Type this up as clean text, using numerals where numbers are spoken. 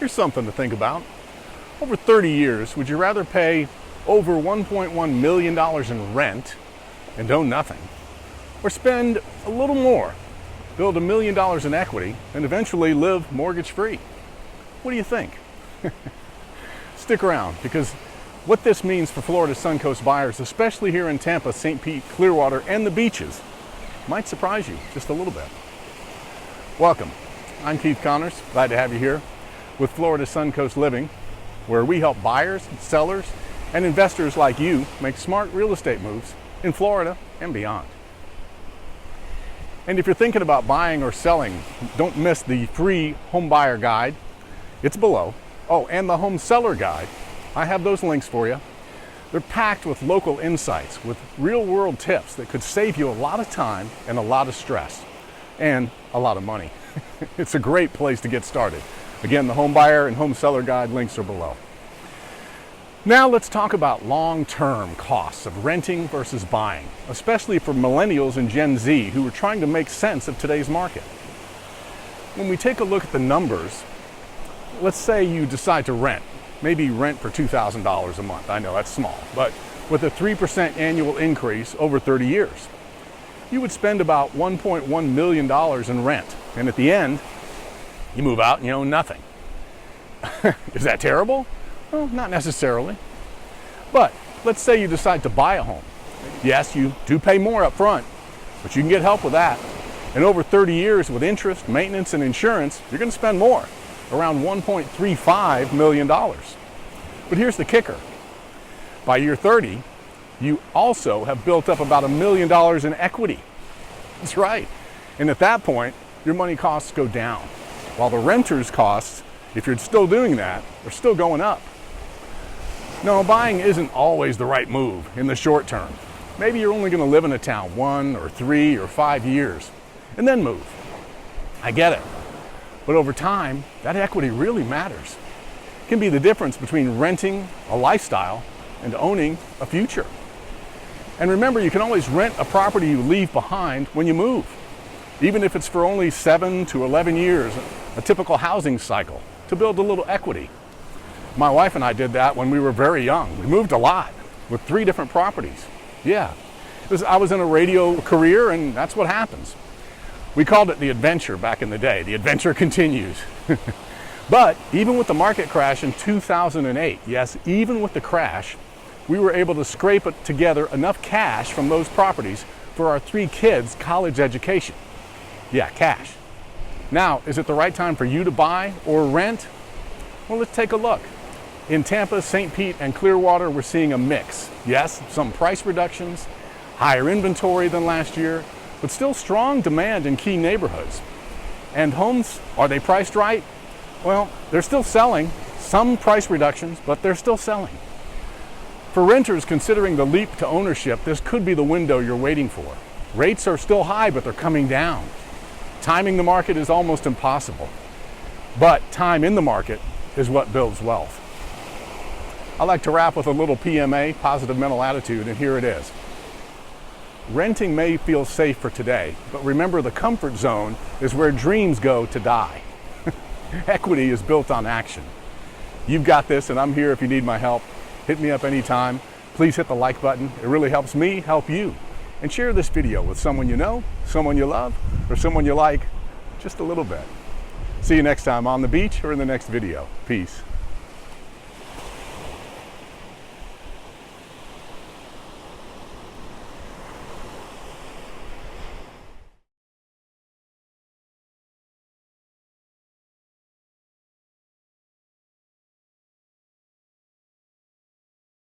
Here's something to think about. Over 30 years, would you rather pay over $1.1 million in rent and own nothing, or spend a little more, build $1 million in equity, and eventually live mortgage-free? What do you think? Stick around, because what this means for Florida Suncoast buyers, especially here in Tampa, St. Pete, Clearwater, and the beaches, might surprise you just a little bit. Welcome. I'm Keith Connors. Glad to have you here with Florida Suncoast Living, where we help buyers, sellers, and investors like you make smart real estate moves in Florida and beyond. And if you're thinking about buying or selling, don't miss the free home buyer guide. It's below. Oh, and the home seller guide. I have those links for you. They're packed with local insights, with real-world tips that could save you a lot of time and a lot of stress, and a lot of money. It's a great place to get started. Again, the home buyer and home seller guide links are below. Now let's talk about long-term costs of renting versus buying, especially for millennials and Gen Z who are trying to make sense of today's market. When we take a look at the numbers, let's say you decide to rent, maybe rent for $2,000 a month. I know that's small, but with a 3% annual increase over 30 years, you would spend about $1.1 million in rent. And at the end, you move out and you own nothing. Is that terrible? Well, not necessarily. But let's say you decide to buy a home. Yes, you do pay more up front, but you can get help with that. And over 30 years with interest, maintenance, and insurance, you're going to spend more, around $1.35 million. But here's the kicker. By year 30, you also have built up about $1 million in equity. That's right. And at that point, your money costs go down, while the renter's costs, if you're still doing that, are still going up. No, buying isn't always the right move in the short term. Maybe you're only going to live in a town 1 or 3 or 5 years, and then move. I get it. But over time, that equity really matters. It can be the difference between renting a lifestyle and owning a future. And remember, you can always rent a property you leave behind when you move, even if it's for only 7 to 11 years, a typical housing cycle, to build a little equity. My wife and I did that when we were very young. We moved a lot with 3 different properties. Yeah, I was in a radio career, and that's what happens. We called it the adventure back in the day. The adventure continues. But even with the market crash in 2008, yes, even with the crash, we were able to scrape it together enough cash from those properties for our 3 kids' college education. Yeah, cash. Now, is it the right time for you to buy or rent? Well, let's take a look. In Tampa, St. Pete, and Clearwater, we're seeing a mix. Yes, some price reductions, higher inventory than last year, but still strong demand in key neighborhoods. And homes, are they priced right? Well, they're still selling. Some price reductions, but they're still selling. For renters considering the leap to ownership, this could be the window you're waiting for. Rates are still high, but they're coming down. Timing the market is almost impossible. But time in the market is what builds wealth. I like to wrap with a little PMA, positive mental attitude, and here it is. Renting may feel safe for today, but remember, the comfort zone is where dreams go to die. Equity is built on action. You've got this, and I'm here if you need my help. Hit me up anytime. Please hit the like button. It really helps me help you. And share this video with someone you know, someone you love, or someone you like just a little bit. See you next time on the beach or in the next video. Peace.